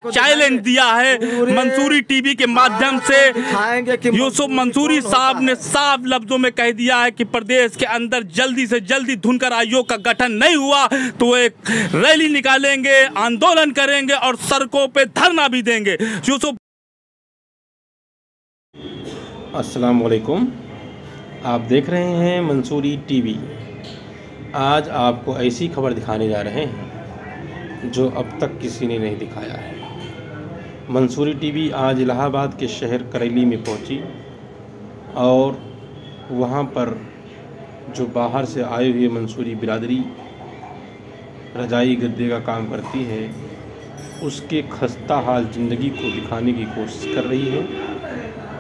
Challenge दिया है Mansuri TV के माध्यम से। यूसुफ मंसूरी साहब ने साफ लफ्जों में कह दिया है कि प्रदेश के अंदर जल्दी से जल्दी धुनकर आयोग का गठन नहीं हुआ तो वो एक रैली निकालेंगे, आंदोलन करेंगे और सड़कों पे धरना भी देंगे। यूसुफ, अस्सलाम वालेकुम, आप देख रहे हैं मंसूरी टीवी। आज आपको ऐसी खबर दिखाने जा रहे हैं जो अब तक किसी ने नहीं दिखाया है। मंसूरी टीवी आज इलाहाबाद के शहर करेली में पहुंची और वहां पर जो बाहर से आए हुए मंसूरी बिरादरी रजाई गद्दे का काम करती है उसके खस्ता हाल ज़िंदगी को दिखाने की कोशिश कर रही है।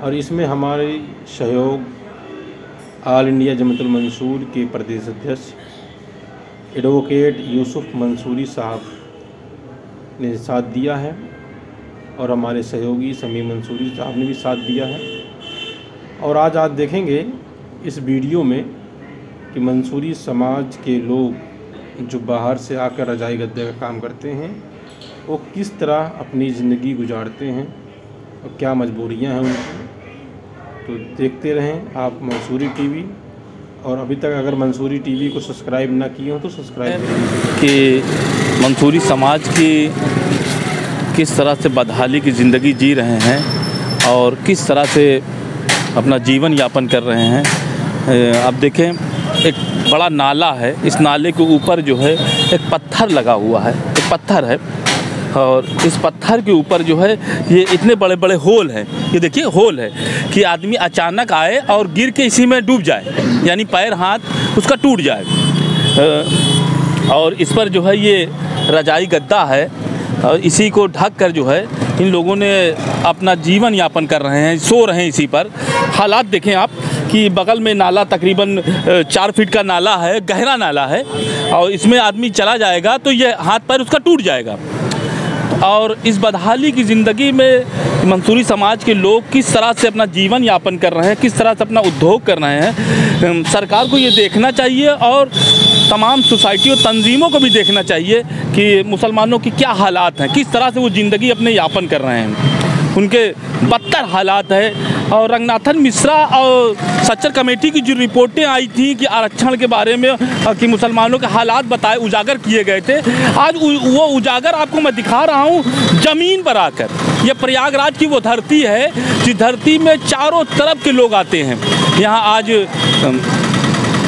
और इसमें हमारे सहयोग ऑल इंडिया जमातुल मंसूर के प्रदेश अध्यक्ष एडवोकेट यूसुफ मंसूरी साहब ने साथ दिया है और हमारे सहयोगी समीम मंसूरी साहब ने भी साथ दिया है। और आज आप देखेंगे इस वीडियो में कि मंसूरी समाज के लोग जो बाहर से आकर रजाई गद्दे का काम करते हैं वो किस तरह अपनी ज़िंदगी गुजारते हैं और क्या मजबूरियां हैं उनकी। तो देखते रहें आप मंसूरी टीवी। और अभी तक अगर मंसूरी टीवी को सब्सक्राइब ना किए हो तो सब्सक्राइब करें कि मंसूरी समाज की किस तरह से बदहाली की ज़िंदगी जी रहे हैं और किस तरह से अपना जीवन यापन कर रहे हैं। अब देखें, एक बड़ा नाला है, इस नाले के ऊपर जो है एक पत्थर लगा हुआ है, एक पत्थर है और इस पत्थर के ऊपर जो है ये इतने बड़े बड़े होल हैं। ये देखिए होल है कि आदमी अचानक आए और गिर के इसी में डूब जाए, यानी पैर हाथ उसका टूट जाए। और इस पर जो है ये रजाई गद्दा है और इसी को ढक कर जो है इन लोगों ने अपना जीवन यापन कर रहे हैं, सो रहे हैं इसी पर। हालात देखें आप कि बगल में नाला तकरीबन 4 फीट का नाला है, गहरा नाला है और इसमें आदमी चला जाएगा तो ये हाथ पैर उसका टूट जाएगा। और इस बदहाली की ज़िंदगी में मंसूरी समाज के लोग किस तरह से अपना जीवन यापन कर रहे हैं, किस तरह से अपना उद्योग कर रहे हैं, सरकार को ये देखना चाहिए और तमाम सोसाइटी और तंजीमों को भी देखना चाहिए कि मुसलमानों की क्या हालात हैं, किस तरह से वो ज़िंदगी अपने यापन कर रहे हैं। उनके बदतर हालात है। और रंगनाथन मिश्रा और सच्चर कमेटी की जो रिपोर्टें आई थी कि आरक्षण के बारे में कि मुसलमानों के हालात बताए उजागर किए गए थे, आज वो उजागर आपको मैं दिखा रहा हूँ ज़मीन पर आकर। ये प्रयागराज की वो धरती है जिस धरती में चारों तरफ के लोग आते हैं। यहाँ आज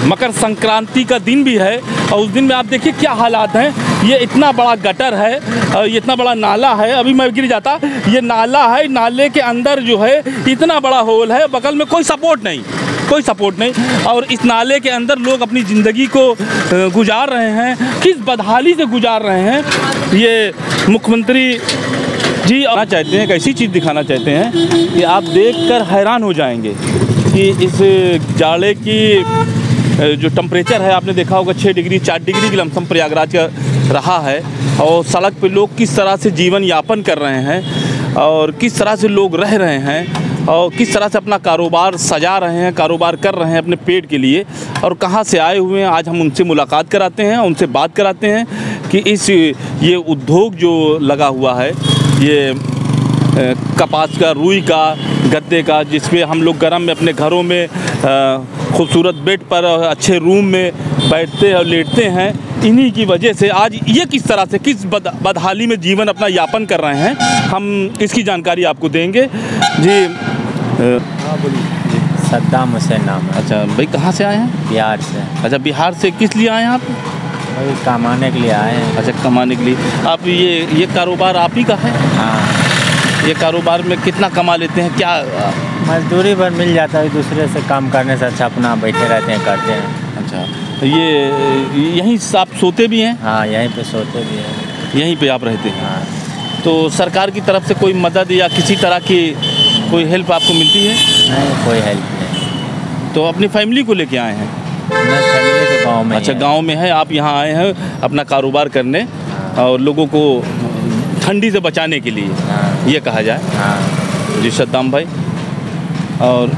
मकर संक्रांति का दिन भी है और उस दिन में आप देखिए क्या हालात हैं। ये इतना बड़ा गटर है और ये इतना बड़ा नाला है, अभी मैं गिर जाता। ये नाला है, नाले के अंदर जो है इतना बड़ा होल है, बगल में कोई सपोर्ट नहीं और इस नाले के अंदर लोग अपनी ज़िंदगी को गुजार रहे हैं। किस बदहाली से गुजार रहे हैं ये मुख्यमंत्री जी आना चाहते हैं। एक ऐसी चीज़ दिखाना चाहते हैं कि आप देखकर हैरान हो जाएंगे कि इस जाड़े की जो टेम्परेचर है आपने देखा होगा 6 डिग्री 4 डिग्री की लमसम प्रयागराज का रहा है। और सड़क पे लोग किस तरह से जीवन यापन कर रहे हैं और किस तरह से लोग रह रहे हैं और किस तरह से अपना कारोबार सजा रहे हैं, कारोबार कर रहे हैं अपने पेट के लिए और कहाँ से आए हुए हैं। आज हम उनसे मुलाकात कराते हैं, उनसे बात कराते हैं कि ये उद्योग जो लगा हुआ है, ये कपास का, रुई का, गद्दे का, जिसपे हम लोग गर्म में अपने घरों में खूबसूरत बेड पर अच्छे रूम में बैठते और लेटते हैं, इन्हीं की वजह से आज ये किस तरह से किस बदहाली में जीवन अपना यापन कर रहे हैं, हम इसकी जानकारी आपको देंगे। जी हाँ बोलिए। जी सद्दाम हुसैन नाम है। अच्छा भाई, कहाँ से आए हैं? बिहार से। अच्छा, बिहार से किस लिए आए हैं आप? वही कमाने के लिए आए हैं। अच्छा, कमाने के लिए। आप ये कारोबार आप ही का है? हाँ। ये कारोबार में कितना कमा लेते हैं? क्या मजदूरी पर मिल जाता है, दूसरे से काम करने से अच्छा अपना बैठे रहते हैं, करते हैं। अच्छा, तो ये यहीं आप सोते भी हैं? हाँ, यहीं पे सोते भी हैं। यहीं पे आप रहते हैं? हाँ। तो सरकार की तरफ से कोई मदद या किसी तरह की कोई हेल्प आपको मिलती है? नहीं, कोई हेल्प नहीं। तो अपनी फैमिली को लेके आए हैं? मैं फैमिली तो गाँव में। अच्छा, गाँव में है, आप यहाँ आए हैं अपना कारोबार करने और लोगों को ठंडी से बचाने के लिए। हाँ। ये कहा जाए। हाँ जी सद्दाम भाई, और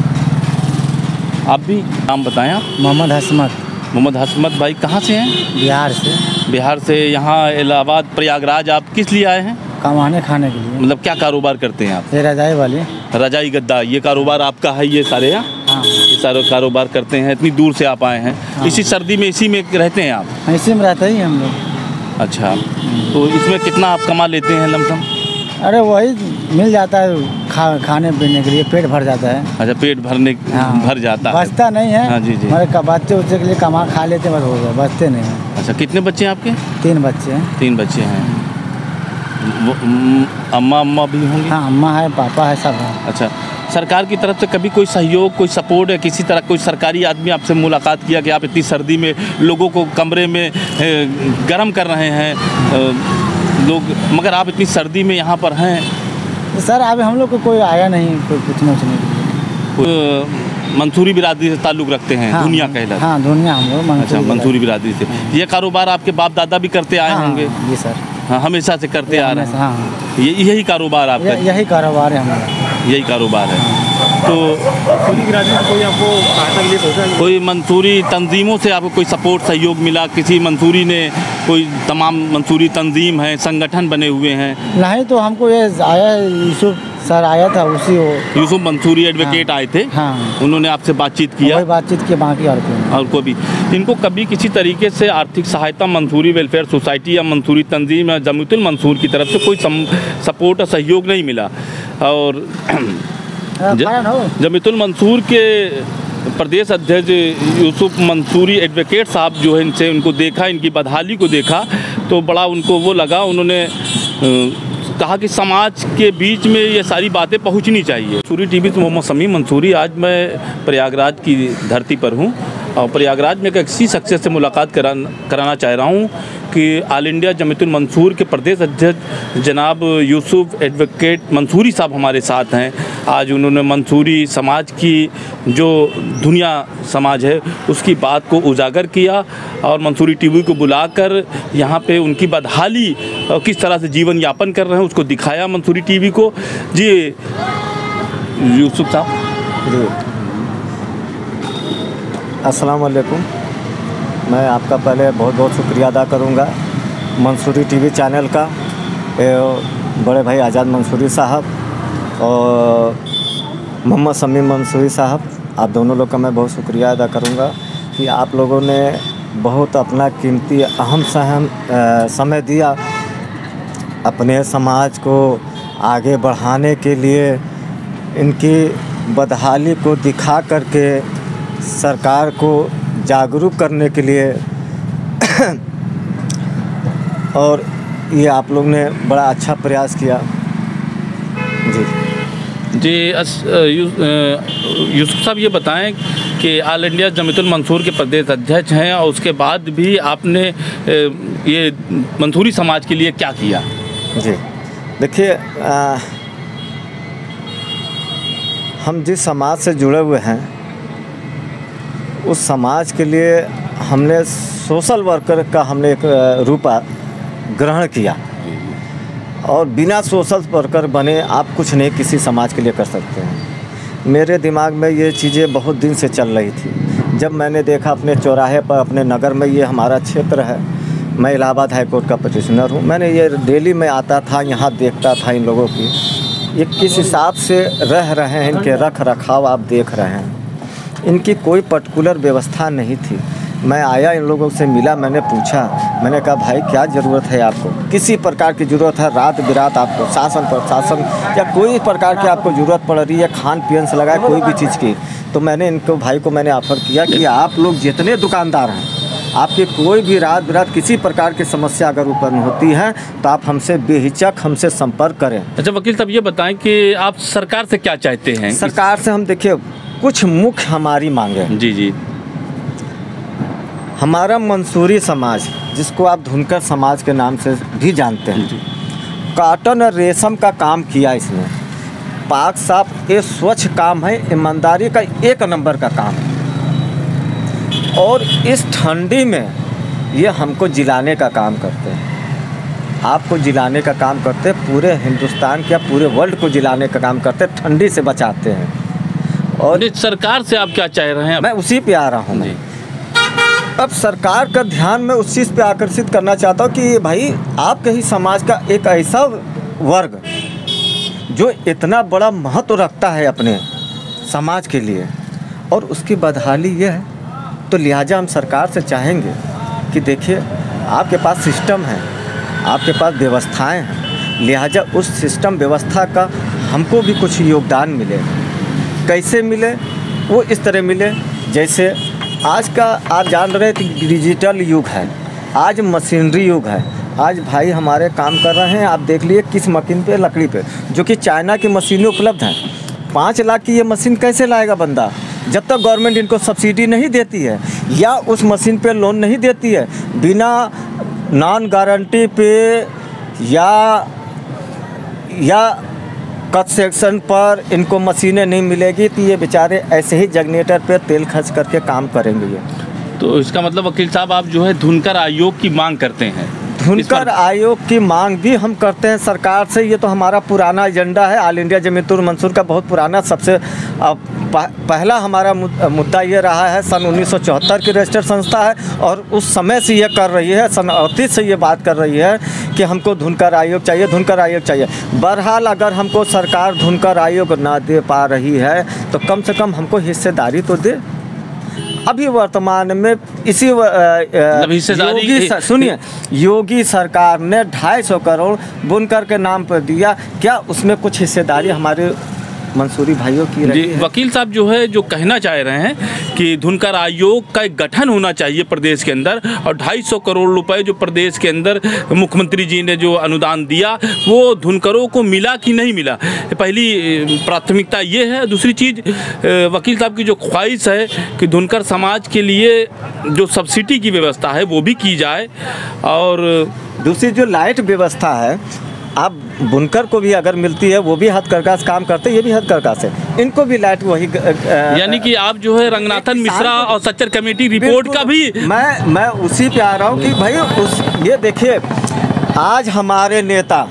आप भी नाम बताएं आप? मोहम्मद हसमत। मोहम्मद हसमत भाई, कहाँ से हैं? बिहार से। बिहार से यहाँ इलाहाबाद प्रयागराज आप किस लिए आए हैं? कमाने खाने के लिए। मतलब क्या कारोबार करते हैं आप? ये रजाई वाली। रजाई गद्दा, ये कारोबार आपका है? ये सारे यहाँ हाँ, ये सारे कारोबार करते हैं? इतनी दूर से आप आए हैं? हाँ। इसी सर्दी में इसी में रहते हैं आप? इसी में रहते ही हम लोग। अच्छा, तो इसमें कितना आप कमा लेते हैं लमसम? अरे वही मिल जाता है खाने पीने के लिए, पेट भर जाता है। अच्छा, पेट भर जाता है, बचता नहीं है। हाँ जी जी। हमारे बच्चे उच्चे के लिए कमा खा लेते बस हो गया, बचते नहीं हैं। अच्छा, कितने बच्चे हैं आपके? 3 बच्चे हैं। 3 बच्चे हैं। अम्मा भी होंगी? हाँ, अम्मा है, पापा है, सब है। अच्छा, सरकार की तरफ से कभी कोई सहयोग, कोई सपोर्ट है, किसी तरह कोई सरकारी आदमी आपसे मुलाकात किया कि आप इतनी सर्दी में लोगों को कमरे में गर्म कर रहे हैं लोग, मगर आप इतनी सर्दी में यहाँ पर हैं? तो सर अभी हम लोग को कोई आया नहीं, कोई पूछने नहीं। मंसूरी बिरादरी से ताल्लुक़ रखते हैं? हाँ, दुनिया कहलाते? हाँ, दुनिया हम लोग। अच्छा, मंसूरी बिरादरी से। ये कारोबार आपके बाप दादा भी करते आए होंगे? जी सर। हाँ, हमेशा से करते आ रहे हैं? हाँ, यही कारोबार आपका? यही कारोबार है हमारा। यही कारोबार है। तो कोई आपको सहायता के लिए पहुँचा? कोई मंसूरी तंजीमों से आपको कोई सपोर्ट सहयोग मिला? किसी मंसूरी ने, कोई तमाम मंसूरी तंजीम है, संगठन बने हुए हैं? नहीं, तो हमको ये आया, यूसुफ सर आया था, उसी वो यूसुफ मंसूरी एडवोकेट आए थे? हाँ, उन्होंने आपसे बातचीत किया? वही बातचीत की, बाकी और को भी इनको कभी किसी तरीके से आर्थिक सहायता मंसूरी वेलफेयर सोसाइटी या मंसूरी तंजीम या जमीयतुल मंसूर की तरफ से कोई सपोर्ट और सहयोग नहीं मिला? और जमीयतुल मंसूर के प्रदेश अध्यक्ष यूसुफ मंसूरी एडवोकेट साहब जो है, इनसे उनको देखा, इनकी बदहाली को देखा तो बड़ा उनको वो लगा। उन्होंने कहा कि समाज के बीच में ये सारी बातें पहुंचनी चाहिए। मंसूरी टीवी से मोहम्मद समीम मंसूरी। आज मैं प्रयागराज की धरती पर हूं और प्रयागराज में एक ऐसी शख्सियत से मुलाकात कराना चाह रहा हूं कि ऑल इंडिया जमीयतुल मंसूर के प्रदेश अध्यक्ष जनाब यूसुफ एडवोकेट मंसूरी साहब हमारे साथ हैं। आज उन्होंने मंसूरी समाज की, जो दुनिया समाज है, उसकी बात को उजागर किया और मंसूरी टीवी को बुलाकर यहाँ पे उनकी बदहाली और किस तरह से जीवन यापन कर रहे हैं उसको दिखाया मंसूरी टीवी को। जी यूसुफ साहब। जी, अस्सलाम वालेकुम। मैं आपका पहले बहुत बहुत शुक्रिया अदा करूंगा मंसूरी टीवी चैनल का, बड़े भाई आज़ाद मंसूरी साहब और मोहम्मद समीम मंसूरी साहब, आप दोनों लोग का मैं बहुत शुक्रिया अदा करूंगा कि आप लोगों ने बहुत अपना कीमती अहम समय दिया अपने समाज को आगे बढ़ाने के लिए। इनकी बदहाली को दिखा करके सरकार को जागरूक करने के लिए और ये आप लोग ने बड़ा अच्छा प्रयास किया। जी यूसुफ साहब, ये बताएं कि ऑल इंडिया जमीयतुल मंसूर के प्रदेश अध्यक्ष हैं और उसके बाद भी आपने ये मंसूरी समाज के लिए क्या किया? जी देखिए, हम जिस समाज से जुड़े हुए हैं उस समाज के लिए हमने सोशल वर्कर का हमने एक रूप ग्रहण किया और बिना सोशल वर्कर बने आप कुछ नहीं किसी समाज के लिए कर सकते हैं। मेरे दिमाग में ये चीज़ें बहुत दिन से चल रही थी। जब मैंने देखा अपने चौराहे पर, अपने नगर में, ये हमारा क्षेत्र है, मैं इलाहाबाद हाई कोर्ट का पटिशनर हूँ, मैंने ये डेली में आता था, यहाँ देखता था इन लोगों की ये किस हिसाब से रह रहे हैं, इनके रख रखाव आप देख रहे हैं। इनकी कोई पर्टिकुलर व्यवस्था नहीं थी। मैं आया, इन लोगों से मिला, मैंने पूछा, मैंने कहा भाई क्या ज़रूरत है आपको, किसी प्रकार की ज़रूरत है, रात बिरात आपको शासन प्रशासन या कोई प्रकार की आपको ज़रूरत पड़ रही है, खान पीन से लगाए कोई भी चीज़ की, तो मैंने इनको भाई को मैंने ऑफ़र किया कि आप लोग जितने दुकानदार हैं, आपके कोई भी रात बिरात किसी प्रकार की समस्या अगर उत्पन्न होती है तो आप हमसे बेहिचक हमसे संपर्क करें। अच्छा वकील साहब, ये बताएं कि आप सरकार से क्या चाहते हैं? सरकार से हम देखिए कुछ मुख्य हमारी मांगे। जी हमारा मंसूरी समाज, जिसको आप धुनकर समाज के नाम से भी जानते हैं, कॉटन और रेशम का काम किया इसने, पाक साफ, ये स्वच्छ काम है, ईमानदारी का 1 नंबर का काम है। और इस ठंडी में ये हमको जिलाने का काम करते हैं, आपको जिलाने का काम करते हैं, पूरे हिंदुस्तान के, पूरे वर्ल्ड को जिलाने का काम करते हैं, ठंडी से बचाते हैं। और सरकार से आप क्या चाह रहे हैं? मैं उसी पे आ रहा हूँ। अब सरकार का ध्यान मैं उस चीज़ पे आकर्षित करना चाहता हूँ कि भाई आपके ही समाज का एक ऐसा वर्ग जो इतना बड़ा महत्व रखता है अपने समाज के लिए और उसकी बदहाली ये है, तो लिहाजा हम सरकार से चाहेंगे कि देखिए आपके पास सिस्टम है, आपके पास व्यवस्थाएं हैं, लिहाजा उस सिस्टम व्यवस्था का हमको भी कुछ योगदान मिले। कैसे मिले? वो इस तरह मिले जैसे आज का आप जान रहे थे डिजिटल युग है, आज मशीनरी युग है। आज भाई हमारे काम कर रहे हैं, आप देख लिए किस मशीन पे, लकड़ी पे, जो कि चाइना की मशीनें उपलब्ध हैं। 5 लाख की ये मशीन कैसे लाएगा बंदा जब तक गवर्नमेंट इनको सब्सिडी नहीं देती है या उस मशीन पे लोन नहीं देती है। बिना नॉन गारंटी पे या कंस्ट्रक्शन पर इनको मशीनें नहीं मिलेगी तो ये बेचारे ऐसे ही जनरेटर पे तेल खर्च करके काम करेंगे। ये तो इसका मतलब वकील साहब आप जो है धुनकर आयोग की मांग करते हैं? धुनकर आयोग की मांग भी हम करते हैं सरकार से। ये तो हमारा पुराना एजेंडा है, ऑल इंडिया जमीयतुल मंसूर का बहुत पुराना, सबसे पहला हमारा मुद्दा ये रहा है। सन 1974 की रजिस्टर्ड संस्था है और उस समय से ये कर रही है, सन 38 से ये बात कर रही है कि हमको धुनकर आयोग चाहिए, धुनकर आयोग चाहिए। बहरहाल अगर हमको सरकार धुनकर आयोग ना दे पा रही है तो कम से कम हमको हिस्सेदारी तो दे। अभी वर्तमान में इसी सुनिए, योगी सरकार ने 250 करोड़ बुनकर के नाम पर दिया, क्या उसमें कुछ हिस्सेदारी हमारे मंसूरी भाइयों की रही है? वकील साहब जो है जो कहना चाह रहे हैं कि धुनकर आयोग का एक गठन होना चाहिए प्रदेश के अंदर, और 250 करोड़ रुपए जो प्रदेश के अंदर मुख्यमंत्री जी ने जो अनुदान दिया वो धुनकरों को मिला कि नहीं मिला, पहली प्राथमिकता ये है। दूसरी चीज़ वकील साहब की जो ख्वाहिश है कि धुनकर समाज के लिए जो सब्सिडी की व्यवस्था है वो भी की जाए, और दूसरी जो लाइट व्यवस्था है, आप बुनकर को भी अगर मिलती है वो भी हथकरघा से काम करते हैं, ये भी हथकरघा से, इनको भी लाइट वही यानी कि आप जो है रंगनाथन मिश्रा और सच्चर कमेटी रिपोर्ट का भी मैं उसी पे आ रहा हूँ कि भाई ये देखिए आज हमारे नेता,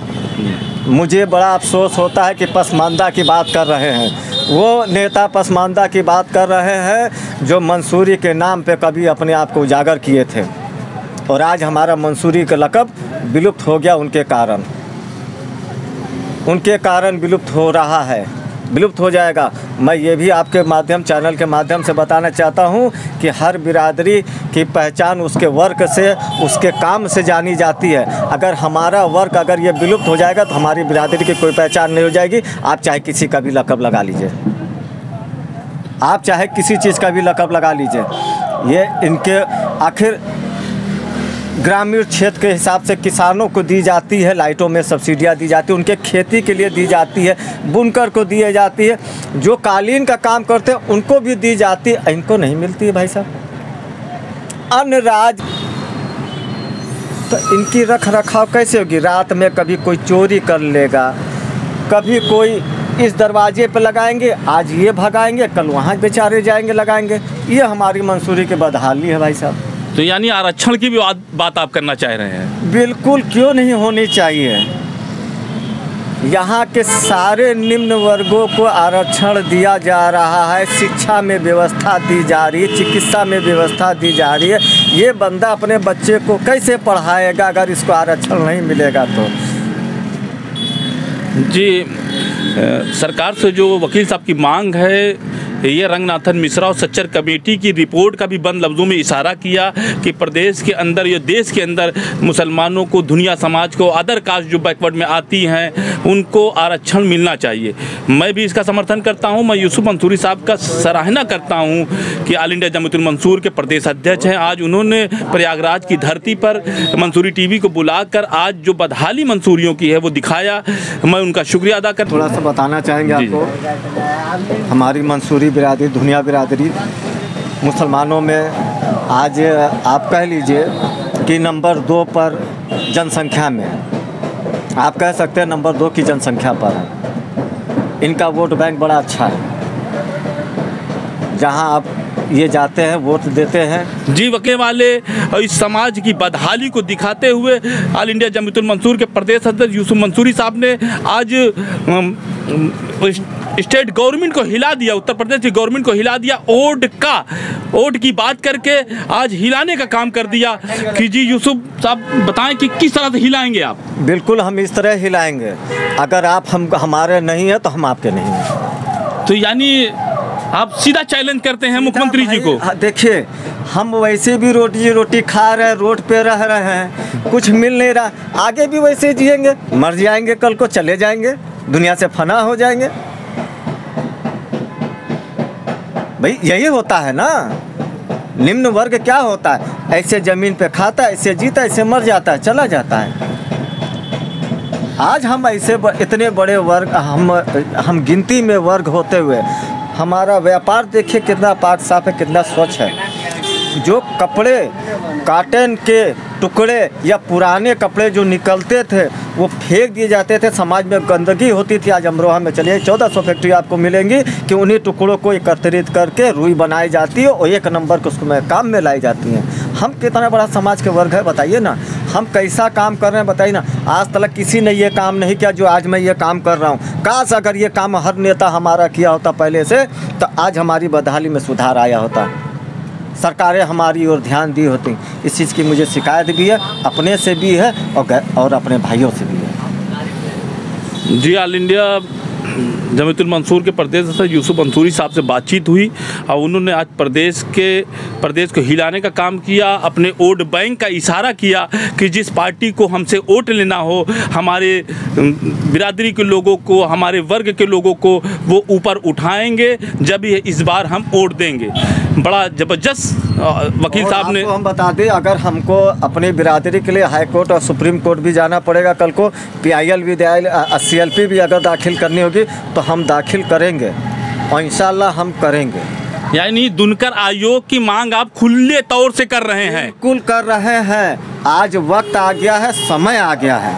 मुझे बड़ा अफसोस होता है कि पसमानदा की बात कर रहे हैं। वो नेता पसमानदा की बात कर रहे हैं जो मंसूरी के नाम पे कभी अपने आप को उजागर किए थे, और आज हमारा मंसूरी का लक़ब विलुप्त हो गया उनके कारण विलुप्त हो रहा है, विलुप्त हो जाएगा। मैं ये भी आपके माध्यम, चैनल के माध्यम से बताना चाहता हूँ कि हर बिरादरी की पहचान उसके वर्क से, उसके काम से जानी जाती है। अगर हमारा वर्क अगर ये विलुप्त हो जाएगा तो हमारी बिरादरी की कोई पहचान नहीं हो जाएगी। आप चाहे किसी का भी लक़ब लगा लीजिए, आप चाहे किसी चीज़ का भी लक़ब लगा लीजिए, ये इनके आखिर ग्रामीण क्षेत्र के हिसाब से किसानों को दी जाती है, लाइटों में सब्सिडियाँ दी जाती है, उनके खेती के लिए दी जाती है, बुनकर को दी जाती है, जो कालीन का काम करते हैं उनको भी दी जाती है, इनको नहीं मिलती है भाई साहब। अन्य राज्य तो इनकी रख रखाव कैसे होगी? रात में कभी कोई चोरी कर लेगा, कभी कोई इस दरवाजे पर लगाएंगे, आज ये भगाएंगे, कल वहाँ बेचारे जाएंगे लगाएंगे। ये हमारी मंसूरी की बदहाली है भाई साहब। तो यानी आरक्षण की भी बात आप करना चाह रहे हैं? बिल्कुल, क्यों नहीं होनी चाहिए। यहाँ के सारे निम्न वर्गों को आरक्षण दिया जा रहा है, शिक्षा में व्यवस्था दी जा रही है, चिकित्सा में व्यवस्था दी जा रही है। ये बंदा अपने बच्चे को कैसे पढ़ाएगा अगर इसको आरक्षण नहीं मिलेगा तो? जी, सरकार से जो वकील साहब की मांग है, ये रंगनाथन मिश्रा और सच्चर कमेटी की रिपोर्ट का भी बंद लफ्ज़ों में इशारा किया कि प्रदेश के अंदर या देश के अंदर मुसलमानों को, दुनिया समाज को, अदर कास्ट जो बैकवर्ड में आती हैं उनको आरक्षण मिलना चाहिए। मैं भी इसका समर्थन करता हूं। मैं यूसुफ मंसूरी साहब का सराहना करता हूं कि ऑल इंडिया जमीयतुल मंसूर के प्रदेश अध्यक्ष हैं। आज उन्होंने प्रयागराज की धरती पर मंसूरी टीवी को बुलाकर आज जो बदहाली मंसूरियों की है वो दिखाया। मैं उनका शुक्रिया अदा कर थोड़ा सा बताना चाहेंगे आपको, हमारी मंसूरी बिरादरी, दुनिया बिरादरी मुसलमानों में आज आप कह लीजिए कि नंबर 2 पर जनसंख्या में, आप कह सकते हैं नंबर 2 की जनसंख्या पर। इनका वोट बैंक बड़ा अच्छा है, जहां आप ये जाते हैं वोट देते हैं। जी, वकील वाले इस समाज की बदहाली को दिखाते हुए ऑल इंडिया जमीयतुल मंसूर के प्रदेश अध्यक्ष यूसुफ मंसूरी साहब ने आज स्टेट गवर्नमेंट को हिला दिया, उत्तर प्रदेश की गवर्नमेंट को हिला दिया, ओट की बात करके आज हिलाने का काम कर दिया। कि जी यूसुफ साहब बताएं कि किस तरह से हिलाएंगे आप? बिल्कुल हम इस तरह हिलाएंगे, अगर आप हमारे नहीं है तो हम आपके नहीं हैं। तो यानी आप सीधा चैलेंज करते हैं मुख्यमंत्री जी को? देखिए, हम वैसे भी रोटी खा रहे हैं, रोड पे रह रहे हैं, कुछ मिल नहीं रहा, आगे भी वैसे जिएंगे, मर जाएंगे, कल को चले जाएंगे, दुनिया से फना हो जाएंगे। भाई यही होता है ना, निम्न वर्ग क्या होता है, ऐसे ज़मीन पे खाता है, ऐसे जीता, ऐसे मर जाता है, चला जाता है। आज हम ऐसे इतने बड़े वर्ग, हम गिनती में वर्ग होते हुए हमारा व्यापार देखिए कितना पाक साफ है, कितना स्वच्छ है। जो कपड़े कॉटन के टुकड़े या पुराने कपड़े जो निकलते थे वो फेंक दिए जाते थे, समाज में गंदगी होती थी। आज अमरोहा में चलिए 1400 फैक्ट्री आपको मिलेंगी कि उन्हीं टुकड़ों को एकत्रित करके रुई बनाई जाती है और एक नंबर को उसमें काम में लाई जाती हैं। हम कितना बड़ा समाज के वर्ग है बताइए ना, हम कैसा काम कर रहे हैं बताइए ना। आज तक किसी ने ये काम नहीं किया जो आज मैं ये काम कर रहा हूँ। काश अगर ये काम हर नेता हमारा किया होता पहले से, तो आज हमारी बदहाली में सुधार आया होता, सरकारें हमारी ओर ध्यान दी होती। इस चीज़ की मुझे शिकायत भी है, अपने से भी है और अपने भाइयों से भी है। जी, ऑल इंडिया जमीयतुल मंसूर के प्रदेश से यूसुफ मंसूरी साहब से बातचीत हुई और उन्होंने आज प्रदेश को हिलाने का काम किया, अपने वोट बैंक का इशारा किया कि जिस पार्टी को हमसे वोट लेना हो, हमारे बिरादरी के लोगों को, हमारे वर्ग के लोगों को वो ऊपर उठाएंगे, जब ये इस बार हम वोट देंगे। बड़ा ज़बरदस्त वकील साहब ने हम बता दें, अगर हमको अपनी बिरादरी के लिए हाई कोर्ट और सुप्रीम कोर्ट भी जाना पड़ेगा, कल को PIL भी CLP भी अगर दाखिल करनी होगी तो हम दाखिल करेंगे और इंशाल्लाह हम करेंगे। यानी दुनकर आयोग की मांग आप खुले तौर से कर रहे हैं? बिल्कुल कर रहे हैं। आज वक्त आ गया है, समय आ गया है,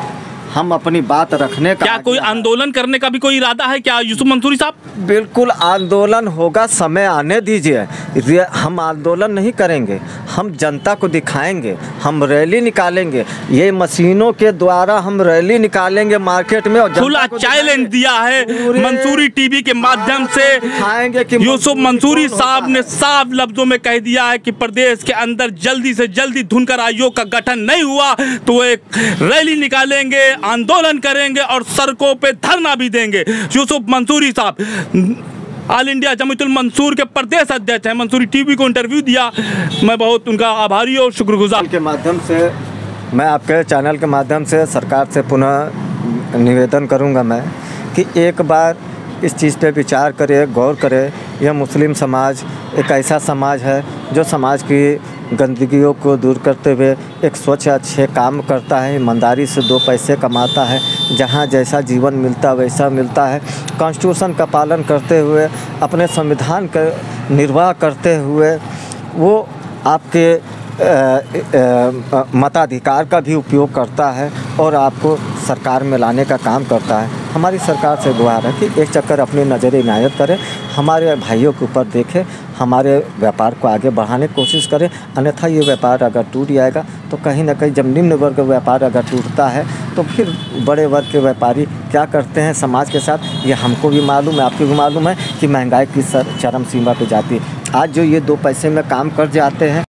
हम अपनी बात रखने का। क्या कोई आंदोलन करने का भी कोई इरादा है क्या यूसुफ मंसूरी साहब? बिल्कुल आंदोलन होगा, समय आने दीजिए। हम आंदोलन नहीं करेंगे, हम जनता को दिखाएंगे, हम रैली निकालेंगे, ये मशीनों के द्वारा हम रैली निकालेंगे मार्केट में और खुला चैलेंज दिया है मंसूरी टीवी के माध्यम से। दिखाएंगे कि यूसुफ मंसूरी साहब ने साफ लफ्जों में कह दिया है कि प्रदेश के अंदर जल्दी से जल्दी धुनकर आयोग का गठन नहीं हुआ तो वो एक रैली निकालेंगे, आंदोलन करेंगे और सड़कों पे धरना भी देंगे। यूसुफ मंसूरी साहब ऑल इंडिया जमीयतुल मंसूर के प्रदेश अध्यक्ष हैं, मंसूरी टीवी को इंटरव्यू दिया, मैं बहुत उनका आभारी और शुक्रगुजार। के माध्यम से मैं आपके चैनल के माध्यम से सरकार से पुनः निवेदन करूंगा मैं कि एक बार इस चीज़ पे विचार करे, गौर करे। यह मुस्लिम समाज एक ऐसा समाज है जो समाज की गंदगियों को दूर करते हुए एक स्वच्छ अच्छे काम करता है, ईमानदारी से 2 पैसे कमाता है, जहाँ जैसा जीवन मिलता वैसा मिलता है, कॉन्स्टिट्यूशन का पालन करते हुए, अपने संविधान का निर्वाह करते हुए वो आपके मताधिकार का भी उपयोग करता है और आपको सरकार में लाने का काम करता है। हमारी सरकार से गुहार है कि एक चक्कर अपनी नज़र इनायत करें, हमारे भाइयों के ऊपर देखें, हमारे व्यापार को आगे बढ़ाने की कोशिश करें। अन्यथा ये व्यापार अगर टूट जाएगा तो कहीं ना कहीं जब निम्न वर्ग का व्यापार अगर टूटता है तो फिर बड़े वर्ग के व्यापारी क्या करते हैं समाज के साथ, ये हमको भी मालूम है, आपको भी मालूम है कि महंगाई की चरम सीमा पे जाती है। आज जो ये 2 पैसे में काम कर जाते हैं